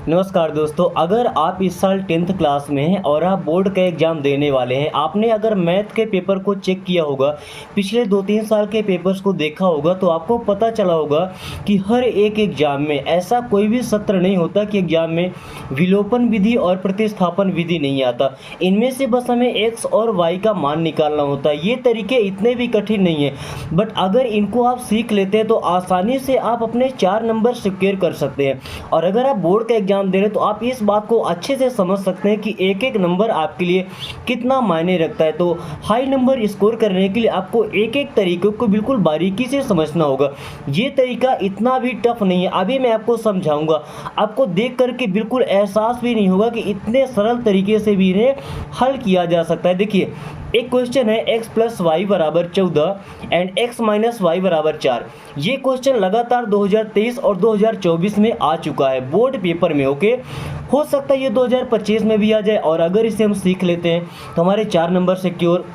नमस्कार दोस्तों, अगर आप इस साल 10th क्लास में हैं और आप बोर्ड का एग्ज़ाम देने वाले हैं, आपने अगर मैथ के पेपर को चेक किया होगा, पिछले 2-3 साल के पेपर्स को देखा होगा, तो आपको पता चला होगा कि हर एक एग्ज़ाम में ऐसा कोई भी सत्र नहीं होता कि एग्ज़ाम में विलोपन विधि और प्रतिस्थापन विधि नहीं आता। इनमें से बस हमें एक्स और वाई का मान निकालना होता है। ये तरीके इतने भी कठिन नहीं है, बट अगर इनको आप सीख लेते हैं तो आसानी से आप अपने 4 नंबर सिक्योर कर सकते हैं। और अगर आप बोर्ड का एग्जाम दे रहे तो आप इस बात को अच्छे से समझ सकते हैं कि एक एक नंबर आपके लिए कितना मायने रखता है। तो हाई नंबर स्कोर करने के लिए आपको एक एक तरीके को बिल्कुल बारीकी से समझना होगा। ये तरीका इतना भी टफ नहीं है, अभी मैं आपको समझाऊंगा। आपको देख करके बिल्कुल एहसास भी नहीं होगा कि इतने सरल तरीके से भी इन्हें हल किया जा सकता है। देखिए, एक क्वेश्चन है x प्लस वाई बराबर 14 एंड x माइनस वाई बराबर 4। ये क्वेश्चन लगातार 2023 और 2024 में आ चुका है बोर्ड पेपर में। ओके, हो सकता है ये 2025 में भी आ जाए। और अगर इसे हम सीख लेते हैं तो हमारे 4 number secure.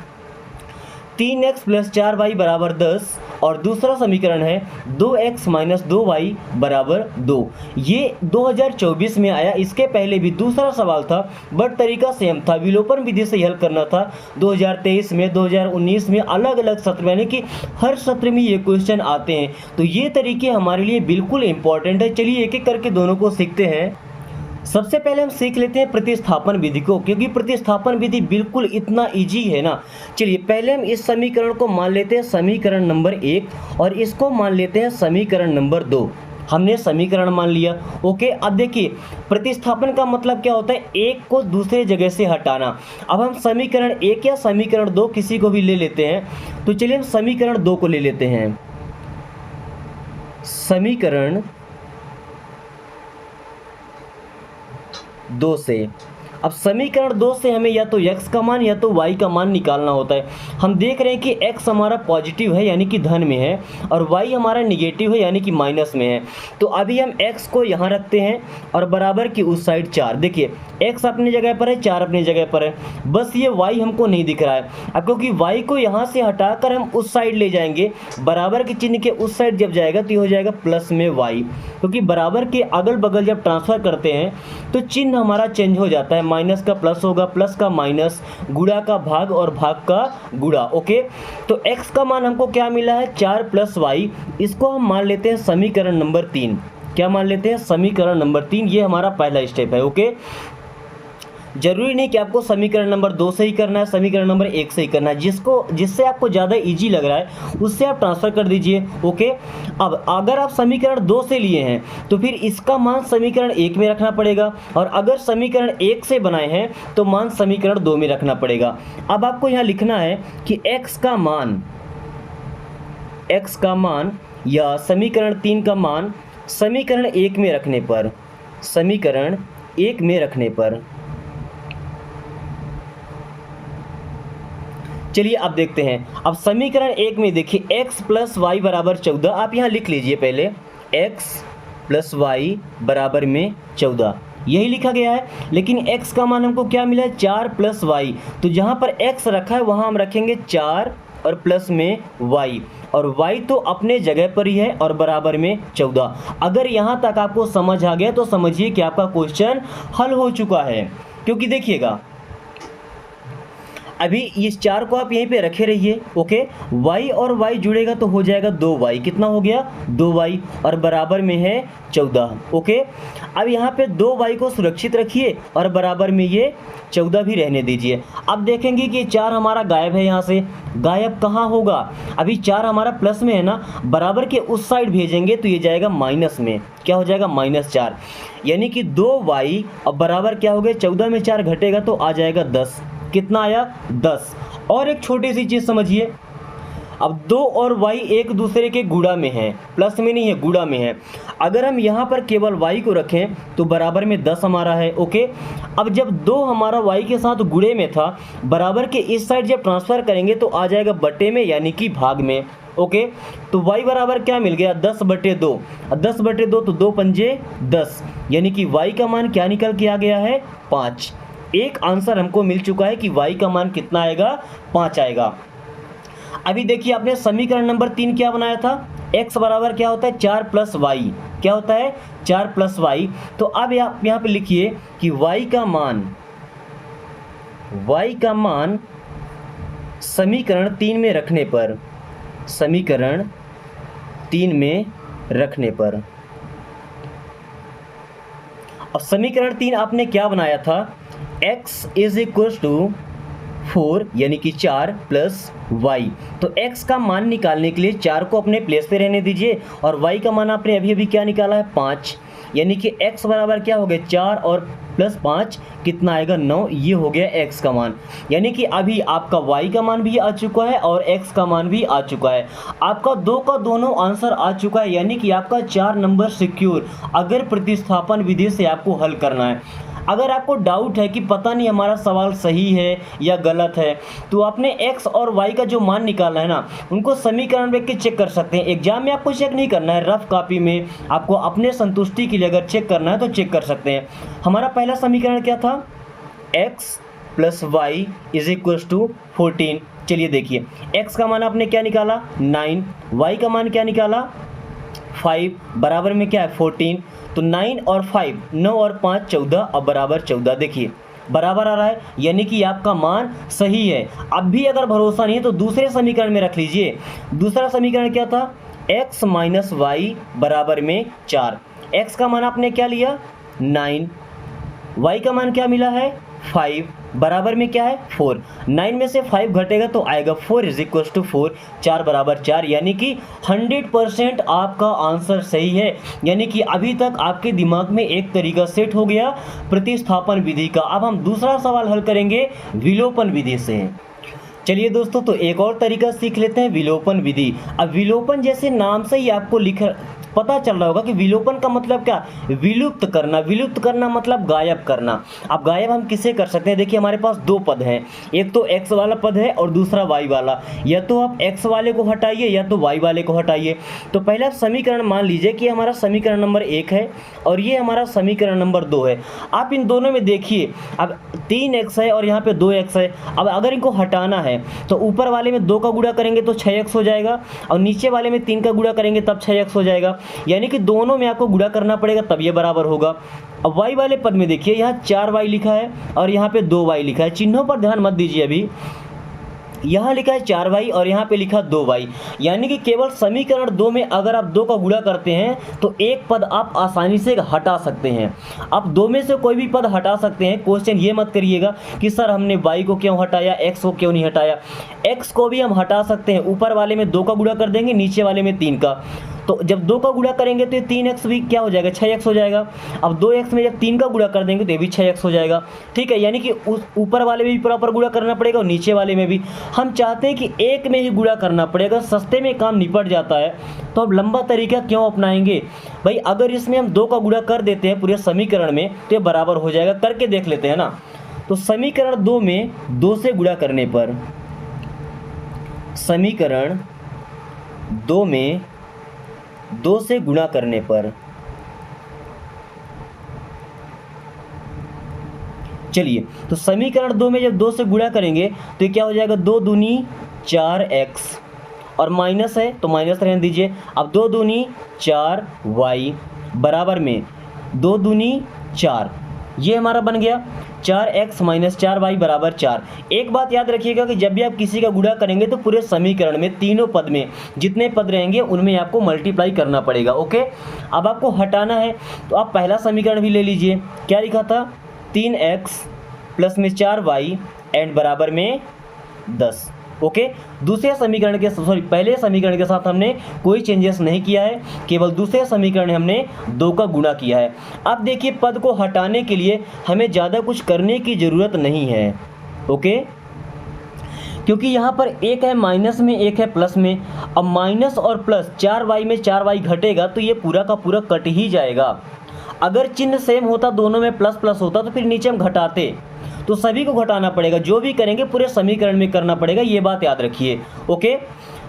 3x plus 4y बराबर 10 और दूसरा समीकरण है 2x माइनस 2y बराबर 2। ये 2024 में आया। इसके पहले भी दूसरा सवाल था, बट तरीका सेम था, विलोपन विधि से हल करना था। 2023 में, 2019 में अलग अलग सत्र, यानी कि हर सत्र में ये क्वेश्चन आते हैं। तो ये तरीके हमारे लिए बिल्कुल इंपॉर्टेंट है। चलिए एक एक करके दोनों को सीखते हैं। सबसे पहले हम सीख लेते हैं प्रतिस्थापन विधि को, क्योंकि प्रतिस्थापन विधि बिल्कुल इतना इजी है ना। चलिए पहले हम इस समीकरण को मान लेते हैं समीकरण नंबर 1 और इसको मान लेते हैं समीकरण नंबर 2। हमने समीकरण मान लिया। ओके, अब देखिए प्रतिस्थापन का मतलब क्या होता है, एक को दूसरे जगह से हटाना। अब हम समीकरण 1 या समीकरण 2 किसी को भी ले लेते हैं। तो चलिए हम समीकरण 2 को ले लेते हैं। समीकरण 2 से, अब समीकरण 2 से हमें या तो x का मान या तो y का मान निकालना होता है। हम देख रहे हैं कि x हमारा पॉजिटिव है यानी कि धन में है, और y हमारा निगेटिव है यानी कि माइनस में है। तो अभी हम x को यहाँ रखते हैं और बराबर की उस साइड 4। देखिए x अपनी जगह पर है, 4 अपनी जगह पर है, बस ये y हमको नहीं दिख रहा है। अब क्योंकि y को यहाँ से हटाकर हम उस साइड ले जाएंगे, बराबर के चिन्ह के उस साइड जब जाएगा तो ये हो जाएगा प्लस में y, क्योंकि बराबर के अगल बगल जब ट्रांसफर करते हैं तो चिन्ह हमारा चेंज हो जाता है। माइनस का प्लस होगा, प्लस का माइनस, गुणा का भाग और भाग का गुणा। ओके, तो x का मान हमको क्या मिला है, 4 प्लस वाई। इसको हम मान लेते हैं समीकरण नंबर 3। क्या मान लेते हैं, समीकरण नंबर 3। ये हमारा पहला स्टेप है। ओके, जरूरी नहीं कि आपको समीकरण नंबर 2 से ही करना है, समीकरण नंबर 1 से ही करना है। जिससे आपको ज़्यादा इजी लग रहा है उससे आप ट्रांसफ़र कर दीजिए। ओके, अब अगर आप समीकरण 2 से लिए हैं तो फिर इसका मान समीकरण 1 में रखना पड़ेगा, और अगर समीकरण 1 से बनाए हैं तो मान समीकरण 2 में रखना पड़ेगा। अब आपको यहाँ लिखना है कि x का मान या समीकरण 3 का मान समीकरण 1 में रखने पर, समीकरण 1 में रखने पर, चलिए अब देखते हैं। अब समीकरण 1 में देखिए x प्लस वाई बराबर 14। आप यहाँ लिख लीजिए पहले, x प्लस वाई बराबर में 14, यही लिखा गया है। लेकिन x का मान हमको क्या मिला है, 4 प्लस वाई। तो जहाँ पर x रखा है वहाँ हम रखेंगे 4 और प्लस में y, और y तो अपने जगह पर ही है और बराबर में 14। अगर यहाँ तक आपको समझ आ गया तो समझिए कि आपका क्वेश्चन हल हो चुका है। क्योंकि देखिएगा अभी इस 4 को आप यहीं पे रखे रहिए। ओके, y और y जुड़ेगा तो हो जाएगा 2y। कितना हो गया, 2y, और बराबर में है 14। ओके, अब यहाँ पे 2y को सुरक्षित रखिए और बराबर में ये 14 भी रहने दीजिए। अब देखेंगे कि 4 हमारा गायब है, यहाँ से गायब कहाँ होगा, अभी 4 हमारा प्लस में है ना, बराबर के उस साइड भेजेंगे तो ये जाएगा माइनस में। क्या हो जाएगा, -4, यानी कि 2y और बराबर क्या हो गया, 14 में 4 घटेगा तो आ जाएगा 10। कितना आया, 10। और एक छोटी सी चीज़ समझिए, अब 2 और y एक दूसरे के गुणा में है, प्लस में नहीं है, गुणा में है। अगर हम यहाँ पर केवल y को रखें तो बराबर में 10 हमारा है। ओके, अब जब 2 हमारा y के साथ गुणे में था, बराबर के इस साइड जब ट्रांसफ़र करेंगे तो आ जाएगा बटे में, यानी कि भाग में। ओके, तो y बराबर क्या मिल गया, 10/2। 10/2 तो 2 पंजे 10, यानी कि y का मान क्या निकल के आ गया है, 5। एक आंसर हमको मिल चुका है कि y का मान कितना आएगा, 5 आएगा। अभी देखिए आपने समीकरण नंबर 3 क्या बनाया था, x बराबर क्या होता है 4 प्लस वाई, क्या होता है 4 प्लस वाई। तो अब आप यहाँ पे लिखिए कि y का मान समीकरण 3 में रखने पर, समीकरण 3 में रखने पर, अब समीकरण 3 आपने क्या बनाया था, x इज इक्वल टू 4 यानी कि 4 प्लस वाई। तो x का मान निकालने के लिए 4 को अपने प्लेस पे रहने दीजिए और y का मान आपने अभी अभी क्या निकाला है 5, यानी कि x बराबर क्या हो गया 4 और प्लस 5 कितना आएगा 9, ये हो गया x का मान। यानी कि अभी आपका y का मान भी आ चुका है और x का मान भी आ चुका है। आपका दो का दोनों आंसर आ चुका है, यानी कि आपका 4 नंबर सिक्योर अगर प्रतिस्थापन विधि से आपको हल करना है। अगर आपको डाउट है कि पता नहीं हमारा सवाल सही है या गलत है, तो आपने x और y का जो मान निकाला है ना, उनको समीकरण में के चेक कर सकते हैं। एग्जाम में आपको चेक नहीं करना है, रफ कॉपी में आपको अपने संतुष्टि के लिए अगर चेक करना है तो चेक कर सकते हैं। हमारा पहला समीकरण क्या था, x plus y is equal to 14। चलिए देखिए, x का मान आपने क्या निकाला 9, y का मान क्या निकाला 5, बराबर में क्या है 14। तो 9 और 5, 9 और 5 14, अब बराबर 14। देखिए बराबर आ रहा है, यानी कि आपका मान सही है। अब भी अगर भरोसा नहीं है तो दूसरे समीकरण में रख लीजिए। दूसरा समीकरण क्या था, x माइनस वाई बराबर में 4। x का मान आपने क्या लिया 9, y का मान क्या मिला है 5, बराबर में क्या है 4। 9 में से 5 घटेगा तो आएगा 4 इज इक्वल टू 4, 4 बराबर 4, यानी कि 100% आपका आंसर सही है। यानी कि अभी तक आपके दिमाग में एक तरीका सेट हो गया प्रतिस्थापन विधि का। अब हम दूसरा सवाल हल करेंगे विलोपन विधि से। चलिए दोस्तों, तो एक और तरीका सीख लेते हैं, विलोपन विधि। अब विलोपन जैसे नाम से ही आपको पता चल रहा होगा कि विलोपन का मतलब क्या, विलुप्त करना। विलुप्त करना मतलब गायब करना। अब गायब हम किसे कर सकते हैं, देखिए हमारे पास दो पद हैं, एक तो x वाला पद है और दूसरा y वाला। या तो आप x वाले को हटाइए या तो y वाले को हटाइए। तो पहले आप समीकरण मान लीजिए कि हमारा समीकरण नंबर 1 है और ये हमारा समीकरण नंबर 2 है। आप इन दोनों में देखिए, अब 3x है और यहाँ पे 2x है। अब अगर इनको हटाना है तो ऊपर वाले में 2 का गुणा करेंगे तो 6x हो जाएगा और नीचे वाले में 3 का गुणा करेंगे तब 6x हो जाएगा। यानी कि दोनों में आपको गुणा करना पड़ेगा तब ये बराबर होगा। अब y वाले पद में देखिए, यहाँ 4y लिखा है और यहाँ पे 2y लिखा है। चिन्हों पर ध्यान मत दीजिए, अभी यहाँ लिखा है 4y और यहाँ पे लिखा 2y। यानी कि केवल समीकरण 2 में अगर आप 2 का गुणा करते हैं तो एक पद आप आसानी से हटा सकते हैं। आप 2 में से कोई भी पद हटा सकते हैं। क्वेश्चन ये मत करिएगा कि सर हमने y को क्यों हटाया, x को क्यों नहीं हटाया। x को भी हम हटा सकते हैं, ऊपर वाले में 2 का गुणा कर देंगे, नीचे वाले में 3 का। तो जब 2 का गुणा करेंगे तो ये 3x भी क्या हो जाएगा 6x हो जाएगा। अब 2x में जब 3 का गुणा कर देंगे तो ये भी 6x हो जाएगा। ठीक है, यानी कि उस ऊपर वाले में भी प्रॉपर गुणा करना पड़ेगा और नीचे वाले में भी। हम चाहते हैं कि एक में ही गुणा करना पड़ेगा, सस्ते में काम निपट जाता है। तो अब लंबा तरीका क्यों अपनाएंगे भाई, अगर इसमें हम 2 का गुणा कर देते हैं पूरे समीकरण में तो ये बराबर हो जाएगा। करके देख लेते हैं ना। तो समीकरण 2 में 2 से गुणा करने पर, समीकरण 2 में 2 से गुणा करने पर, चलिए तो समीकरण 2 में जब 2 से गुणा करेंगे तो ये क्या हो जाएगा 2 दूनी 4x और माइनस है तो माइनस रहने दीजिए। अब 2 दूनी 4y बराबर में 2 दूनी 4, ये हमारा बन गया 4x माइनस 4y बराबर 4। एक बात याद रखिएगा कि जब भी आप किसी का गुणा करेंगे तो पूरे समीकरण में तीनों पद में जितने पद रहेंगे उनमें आपको मल्टीप्लाई करना पड़ेगा। ओके, अब आपको हटाना है तो आप पहला समीकरण भी ले लीजिए। क्या लिखा था 3x प्लस में 4y एंड बराबर में 10। ओके, दूसरे समीकरण के पहले समीकरण के साथ हमने कोई चेंजेस नहीं किया है, केवल दूसरे समीकरण में हमने 2 का गुणा किया है। अब देखिए पद को हटाने के लिए हमें ज़्यादा कुछ करने की ज़रूरत नहीं है। ओके, क्योंकि यहाँ पर एक है माइनस में, एक है प्लस में। अब माइनस और प्लस 4y में 4y घटेगा तो ये पूरा का पूरा कट ही जाएगा। अगर चिन्ह सेम होता, दोनों में प्लस प्लस होता तो फिर नीचे हम घटाते, तो सभी को घटाना पड़ेगा। जो भी करेंगे पूरे समीकरण में करना पड़ेगा, ये बात याद रखिए। ओके,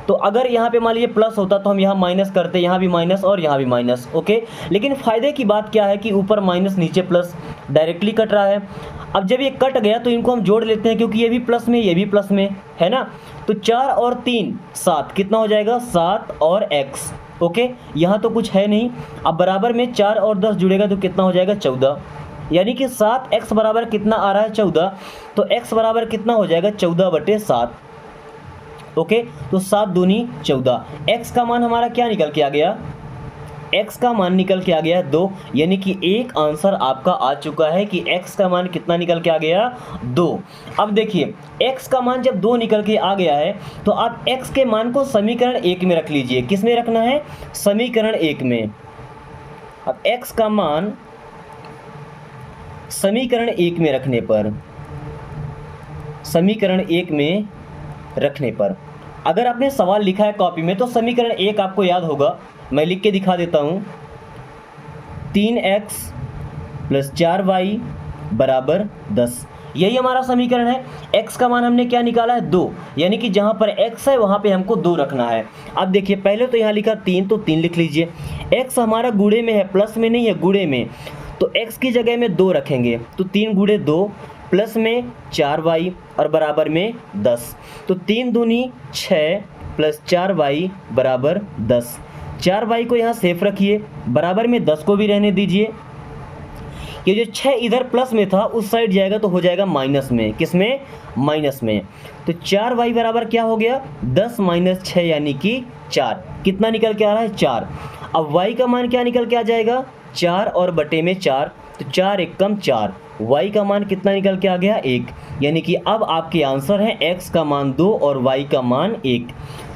तो अगर यहाँ पे मान लीजिए प्लस होता तो हम यहाँ माइनस करते, यहाँ भी माइनस और यहाँ भी माइनस। ओके, लेकिन फ़ायदे की बात क्या है कि ऊपर माइनस नीचे प्लस डायरेक्टली कट रहा है। अब जब ये कट गया तो इनको हम जोड़ लेते हैं, क्योंकि ये भी प्लस में ये भी प्लस में है ना। तो 4 और 3 7, कितना हो जाएगा 7 और x। ओके, यहाँ तो कुछ है नहीं। अब बराबर में 4 और 10 जुड़ेगा तो कितना हो जाएगा 14, यानी कि 7x बराबर कितना आ रहा है 14, तो x बराबर कितना हो जाएगा 14/7। ओके, तो 7 दूनी 14, x का मान हमारा क्या निकल के आ गया, x का मान निकल के आ गया 2, यानी कि एक आंसर आपका आ चुका है कि x का मान कितना निकल के आ गया 2। अब देखिए x का मान जब 2 निकल के आ गया है तो आप x के मान को समीकरण 1 में रख लीजिए। किस में रखना है, समीकरण 1 में। अब x का मान समीकरण 1 में रखने पर, समीकरण 1 में रखने पर अगर आपने सवाल लिखा है कॉपी में तो समीकरण 1 आपको याद होगा, मैं लिख के दिखा देता हूँ। 3x + 4y = 10, यही हमारा समीकरण है। x का मान हमने क्या निकाला है 2, यानी कि जहाँ पर x है वहाँ पे हमको 2 रखना है। अब देखिए पहले तो यहाँ लिखा 3, तो 3 लिख लीजिए। x हमारा गुणे में है, प्लस में नहीं है, गुणे में, तो x की जगह में 2 रखेंगे, तो 3 × 2 प्लस में 4y और बराबर में 10, तो 3 दूनी 6 + 4y = 10। 4y को यहाँ सेफ रखिए, बराबर में 10 को भी रहने दीजिए। ये जो 6 इधर प्लस में था उस साइड जाएगा तो हो जाएगा माइनस में। किस में, माइनस में। तो 4y बराबर क्या हो गया 10 - 6 यानी कि 4, कितना निकल के आ रहा है 4। अब y का मान क्या निकल के आ जाएगा 4 और बटे में 4, तो 4 × 1 = 4, y का मान कितना निकल के आ गया 1, यानी कि अब आपके आंसर है x का मान 2 और y का मान 1।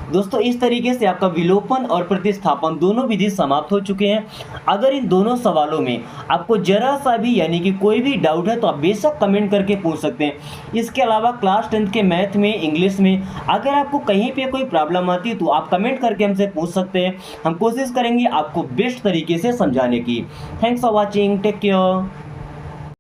दोस्तों इस तरीके से आपका विलोपन और प्रतिस्थापन दोनों विधि समाप्त हो चुके हैं। अगर इन दोनों सवालों में आपको जरा सा भी यानी कि कोई भी डाउट है तो आप बेशक कमेंट करके पूछ सकते हैं। इसके अलावा क्लास 10th के मैथ में, इंग्लिश में अगर आपको कहीं पे कोई प्रॉब्लम आती है तो आप कमेंट करके हमसे पूछ सकते हैं। हम कोशिश करेंगे आपको बेस्ट तरीके से समझाने की। Thanks for watching, take care.